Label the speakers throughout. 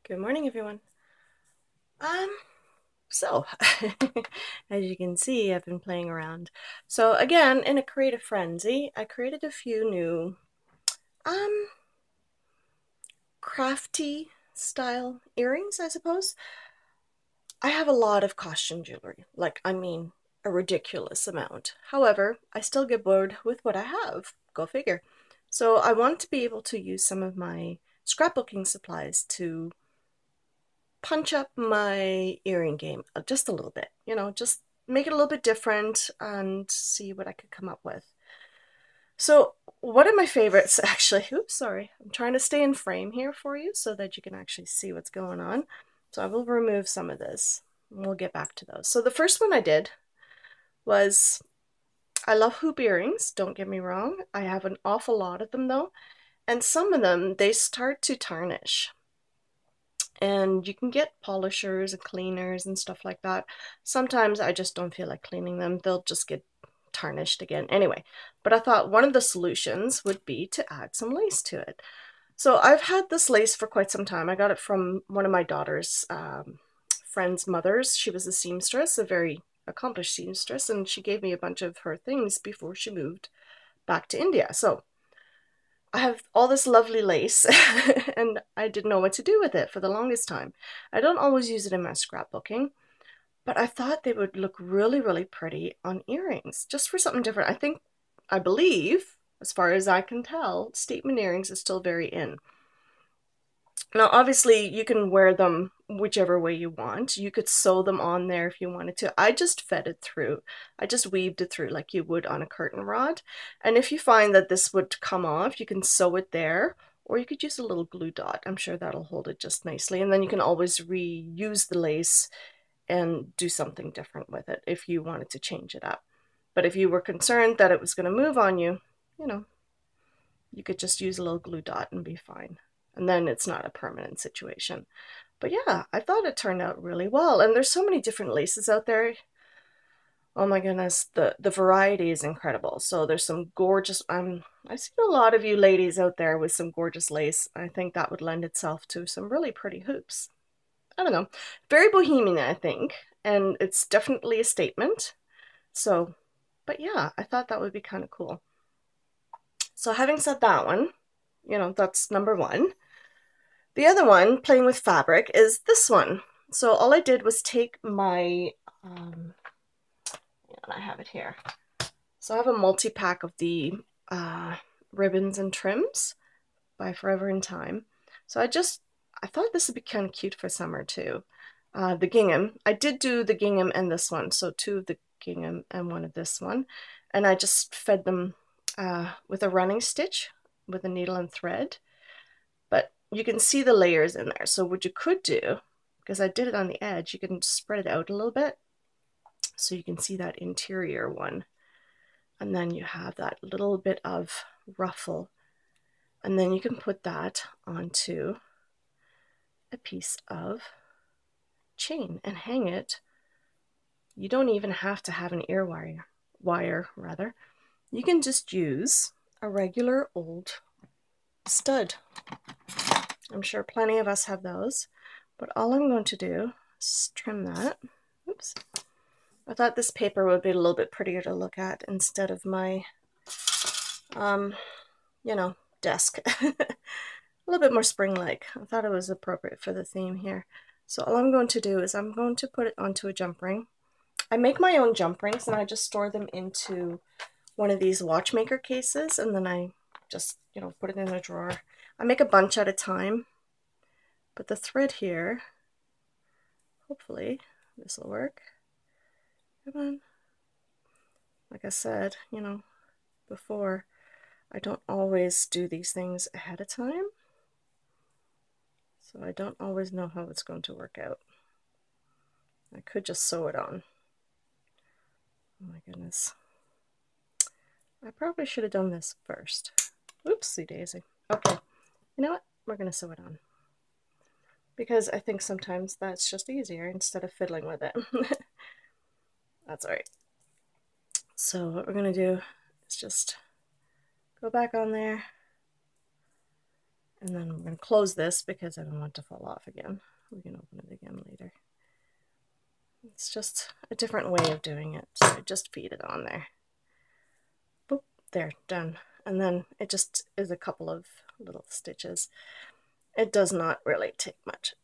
Speaker 1: Good morning, everyone. Um, so as you can see, I've been playing around. So again, in a creative frenzy, I created a few new um crafty style earrings, I suppose. I have a lot of costume jewelry, like I mean a ridiculous amount. However, I still get bored with what I have. Go figure. So I wanted to be able to use some of my scrapbooking supplies to punch up my earring game just a little bit, just make it a little bit different and see what I could come up with. So one of my favorites actually, oops, sorry, I'm trying to stay in frame here for you so that you can actually see what's going on. So I will remove some of this and we'll get back to those. So the first one I did was, I love hoop earrings, don't get me wrong. I have an awful lot of them though, and some of them, they start to tarnish. And you can get polishers and cleaners and stuff like that. Sometimes I just don't feel like cleaning them. They'll just get tarnished again. Anyway, but I thought one of the solutions would be to add some lace to it. So I've had this lace for quite some time. I got it from one of my daughter's friend's mothers. She was a seamstress, a very accomplished seamstress, and she gave me a bunch of her things before she moved back to India. So I have all this lovely lace and I didn't know what to do with it for the longest time. I don't always use it in my scrapbooking, but I thought they would look really, really pretty on earrings, just for something different. I believe, as far as I can tell, statement earrings is still very in. Now, obviously, you can wear them whichever way you want. You could sew them on there if you wanted to. I just fed it through. I just weaved it through like you would on a curtain rod. And if you find that this would come off, you can sew it there, or you could use a little glue dot. I'm sure that'll hold it just nicely. And then you can always reuse the lace and do something different with it if you wanted to change it up. But if you were concerned that it was going to move on you, you could just use a little glue dot and be fine. And then it's not a permanent situation. But yeah, I thought it turned out really well. And there's so many different laces out there. Oh my goodness, the variety is incredible. So there's some gorgeous, I've seen a lot of you ladies out there with some gorgeous lace. I think that would lend itself to some really pretty hoops. I don't know, very bohemian, I think. And it's definitely a statement. So, but yeah, I thought that would be kind of cool. So having said that one, that's number one. The other one, playing with fabric, is this one. So all I did was take my, and I have it here. So I have a multi-pack of the ribbons and trims by Forever in Time. So I thought this would be kind of cute for summer too. The gingham, I did do the gingham and this one. So two of the gingham and one of this one. And I just fed them with a running stitch with a needle and thread. But you can see the layers in there. So what you could do, because I did it on the edge, you can spread it out a little bit so you can see that interior one. And then you have that little bit of ruffle. And then you can put that onto a piece of chain and hang it. You don't even have to have an ear wire rather. You can just use a regular old stud. I'm sure plenty of us have those, but all I'm going to do is trim that. Oops. I thought this paper would be a little bit prettier to look at instead of my, desk. A little bit more spring-like. I thought it was appropriate for the theme here. So all I'm going to do is I'm going to put it onto a jump ring. I make my own jump rings and I just store them into one of these watchmaker cases, and then I just, put it in a drawer. I make a bunch at a time, but the thread here, hopefully this will work. Come on. Like I said, before, I don't always do these things ahead of time, so I don't always know how it's going to work out. I could just sew it on. Oh my goodness. I probably should have done this first. Oopsie daisy. Okay, you know what? We're going to sew it on, because I think sometimes that's just easier instead of fiddling with it. That's all right. So what we're going to do is just go back on there And then we're going to close this because I don't want it to fall off again. We can open it again later. It's just a different way of doing it. So I just feed it on there. Boop, there, done. And then it just is a couple of little stitches. It does not really take much.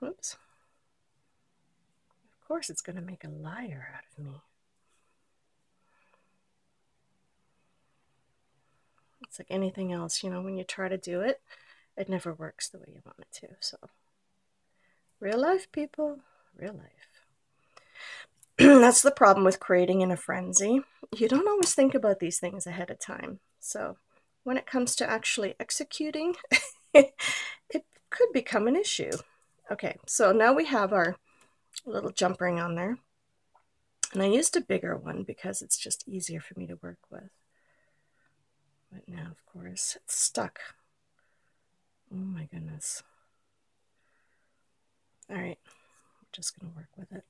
Speaker 1: Whoops. Of course it's going to make a liar out of me. It's like anything else, you know, when you try to do it, it never works the way you want it to. So, real life, people, real life. That's the problem with creating in a frenzy. You don't always think about these things ahead of time. So, when it comes to actually executing, it could become an issue. Okay, so now we have our little jump ring on there. And I used a bigger one because it's just easier for me to work with. But now, of course, it's stuck. Oh my goodness. All right, I'm just going to work with it.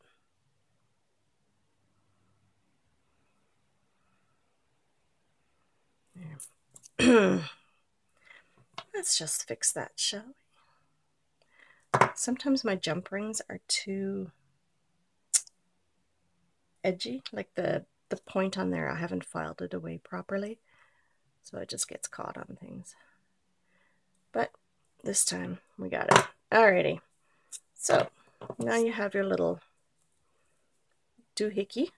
Speaker 1: There. Let's just fix that, shall we? Sometimes my jump rings are too edgy, like the point on there, I haven't filed it away properly, so it just gets caught on things. But this time we got it. Alrighty, so now you have your little doohickey,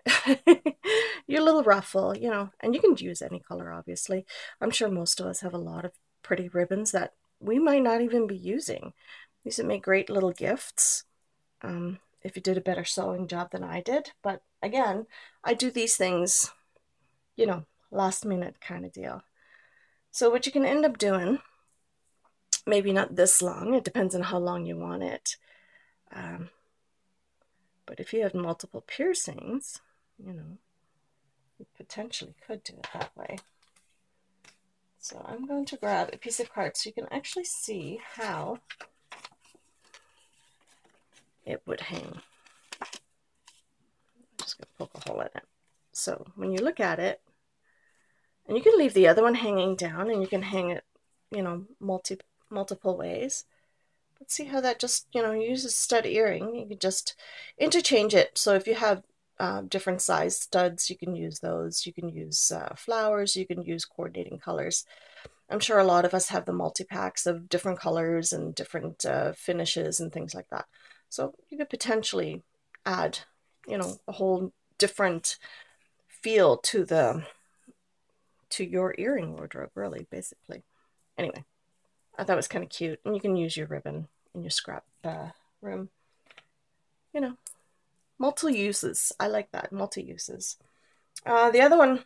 Speaker 1: your little ruffle, you know, and you can use any color, obviously. I'm sure most of us have a lot of pretty ribbons that we might not even be using. These would make great little gifts if you did a better sewing job than I did. But again, I do these things, you know, last minute kind of deal. So what you can end up doing, maybe not this long, it depends on how long you want it. But if you have multiple piercings, you know, you potentially could do it that way. So I'm going to grab a piece of card so you can actually see how it would hang. I'm just going to poke a hole in it. So when you look at it, and you can leave the other one hanging down and you can hang it, you know, multiple ways. But see how that just, you know, uses stud earring. You can just interchange it. So if you have different size studs, you can use those. You can use flowers. You can use coordinating colors. I'm sure a lot of us have the multi-packs of different colors and different finishes and things like that. So you could potentially add, you know, a whole different feel to your earring wardrobe, really, basically. Anyway, I thought it was kind of cute. And you can use your ribbon in your scrap room. You know, multi-uses. I like that, multi-uses. The other one,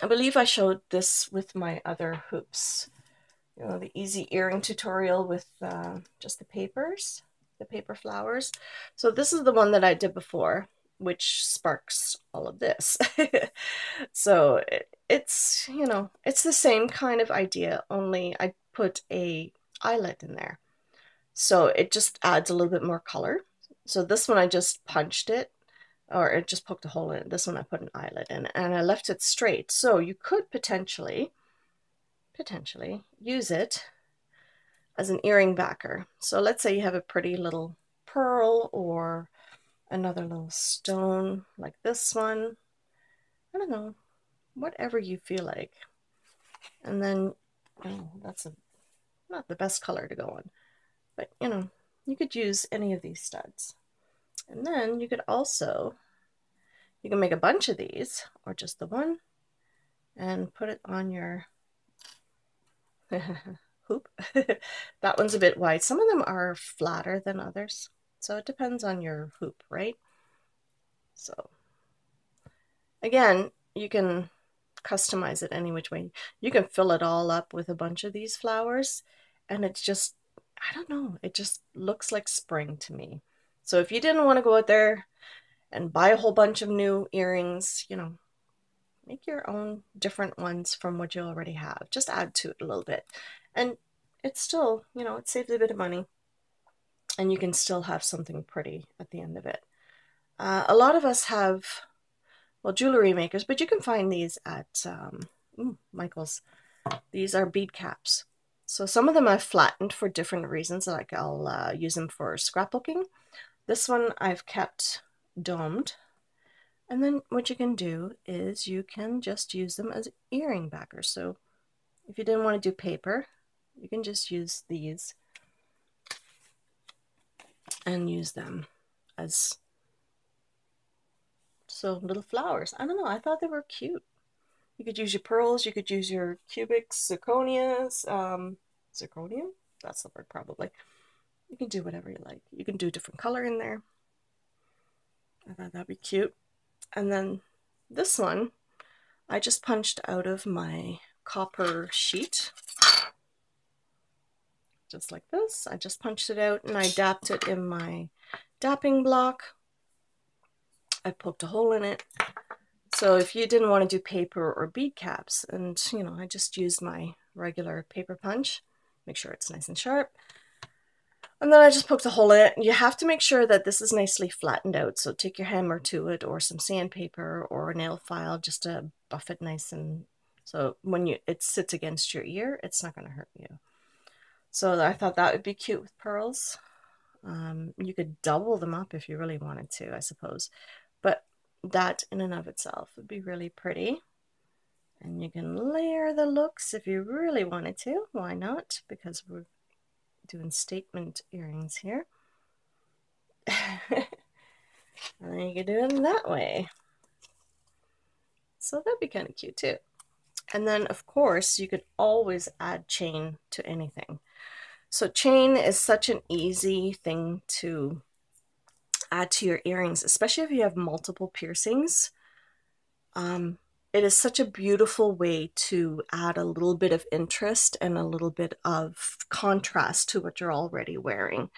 Speaker 1: I believe I showed this with my other hoops. You know, the easy earring tutorial with just the papers, the paper flowers. So this is the one that I did before, which sparks all of this. So it's, you know, it's the same kind of idea, only I put a eyelet in there. So it just adds a little bit more color. So this one I just punched it, or it just poked a hole in it. This one I put an eyelet in, and I left it straight. So you could potentially use it as an earring backer. So let's say you have a pretty little pearl or another little stone like this one. I don't know, whatever you feel like. And then, oh, that's not the best color to go on, but you know, you could use any of these studs. And then you could also, you can make a bunch of these or just the one and put it on your hoop. That one's a bit wide. Some of them are flatter than others, so it depends on your hoop, right? So again, you can customize it any which way. You can fill it all up with a bunch of these flowers, and it's just, I don't know, it just looks like spring to me. So if you didn't want to go out there and buy a whole bunch of new earrings, you know, make your own different ones from what you already have. Just add to it a little bit. And it's still, you know, it saves a bit of money, and you can still have something pretty at the end of it. A lot of us have, well, jewelry makers, but you can find these at Michael's. These are bead caps. So some of them I've flattened for different reasons, like I'll use them for scrapbooking. This one I've kept domed. And then what you can do is you can just use them as earring backers. So if you didn't want to do paper, you can just use these and use them as so little flowers. I don't know, I thought they were cute. You could use your pearls, you could use your cubic zirconias, zirconium? That's the word probably. You can do whatever you like. You can do a different color in there. I thought that'd be cute. And then this one, I just punched out of my copper sheet. Just like this. I just punched it out and I dapped it in my dapping block. I poked a hole in it. So if you didn't want to do paper or bead caps, and you know, I just used my regular paper punch, make sure it's nice and sharp. And then I just poked a hole in it. You have to make sure that this is nicely flattened out. So take your hammer to it or some sandpaper or a nail file just to buff it nice, and so when it sits against your ear, it's not going to hurt you. So I thought that would be cute with pearls. You could double them up if you really wanted to, I suppose. But that in and of itself would be really pretty. And you can layer the looks if you really wanted to. Why not? Because we're doing statement earrings here. And then you can do it that way. So that'd be kind of cute too. And then of course you could always add chain to anything. So chain is such an easy thing to add to your earrings, especially if you have multiple piercings. It is such a beautiful way to add a little bit of interest and a little bit of contrast to what you're already wearing.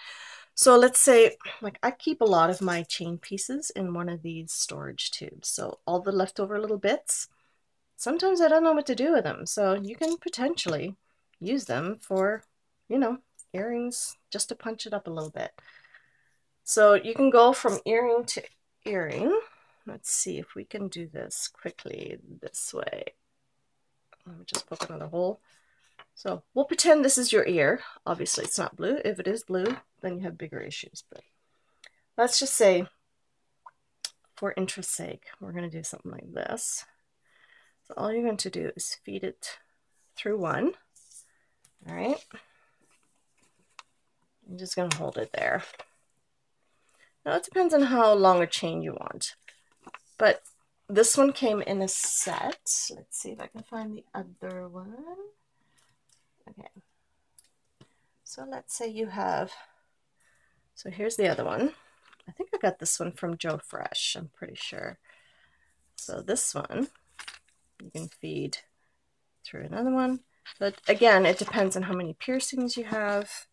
Speaker 1: So let's say, like, I keep a lot of my chain pieces in one of these storage tubes. So all the leftover little bits, sometimes I don't know what to do with them. So you can potentially use them for, you know, earrings, just to punch it up a little bit. So you can go from earring to earring. Let's see if we can do this quickly this way. Let me just poke another hole. So we'll pretend this is your ear. Obviously it's not blue. If it is blue, then you have bigger issues. But let's just say, for interest's sake, we're going to do something like this. So all you're going to do is feed it through one. All right. I'm just going to hold it there. Now it depends on how long a chain you want. But this one came in a set. Let's see if I can find the other one. Okay. So let's say you have, so here's the other one. I think I got this one from Joe Fresh, I'm pretty sure. So this one, you can feed through another one. But again, it depends on how many piercings you have,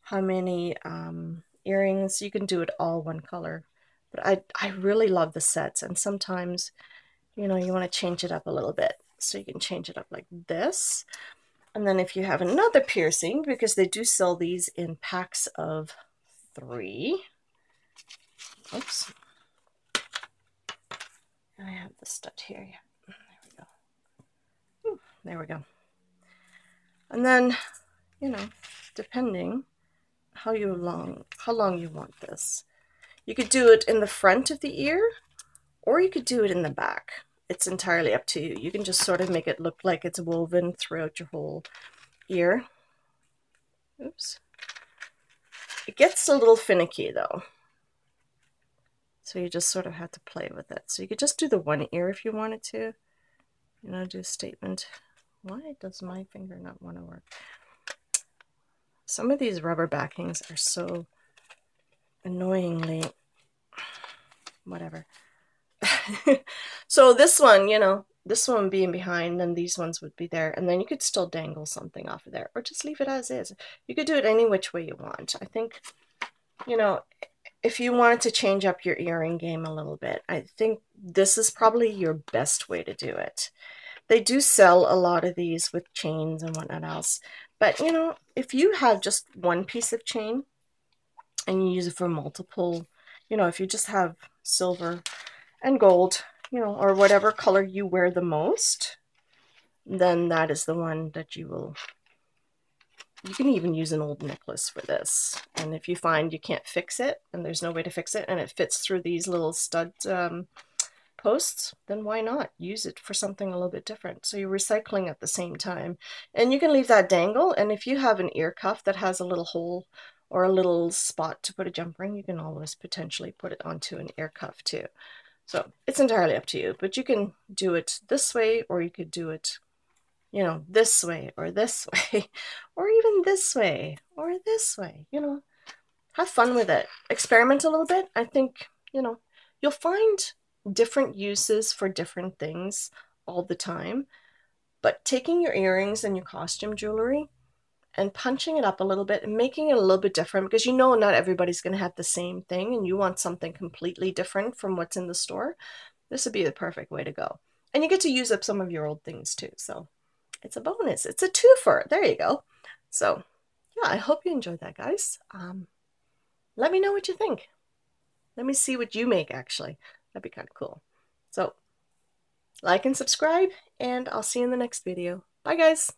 Speaker 1: how many earrings. You can do it all one color. But I really love the sets, and sometimes, you know, you want to change it up a little bit. So you can change it up like this. And then if you have another piercing, because they do sell these in packs of 3. Oops. I have the stud here. Yeah. There we go. Ooh, there we go. And then, you know, depending how long you want this. You could do it in the front of the ear, or you could do it in the back. It's entirely up to you. You can just sort of make it look like it's woven throughout your whole ear. Oops. It gets a little finicky though. So you just sort of have to play with it. So you could just do the one ear if you wanted to. You know, do a statement. Why does my finger not want to work? Some of these rubber backings are so annoyingly whatever. So this one, you know, this one being behind, and these ones would be there, and then you could still dangle something off of there, or just leave it as is. You could do it any which way you want. I think, you know, if you wanted to change up your earring game a little bit, I think this is probably your best way to do it. They do sell a lot of these with chains and whatnot else, but you know, if you have just one piece of chain and you use it for multiple, you know, if you just have silver and gold, you know, or whatever color you wear the most, then that is the one that you will You can even use an old necklace for this. And if you find you can't fix it and there's no way to fix it and it fits through these little stud posts, then why not use it for something a little bit different? So you're recycling at the same time. And you can leave that dangle. And if you have an ear cuff that has a little hole or a little spot to put a jumper in, you can always potentially put it onto an ear cuff too. So it's entirely up to you, but you can do it this way, or you could do it, you know, this way, or or even this way, or this way, you know, have fun with it. Experiment a little bit. I think, you know, you'll find different uses for different things all the time, but taking your earrings and your costume jewelry and punching it up a little bit and making it a little bit different, because you know not everybody's going to have the same thing and you want something completely different from what's in the store, this would be the perfect way to go. And you get to use up some of your old things too, so it's a bonus. It's a twofer. There you go. So yeah, I hope you enjoyed that, guys. Let me know what you think. Let me see what you make, actually. That'd be kind of cool. So like and subscribe, and I'll see you in the next video. Bye, guys.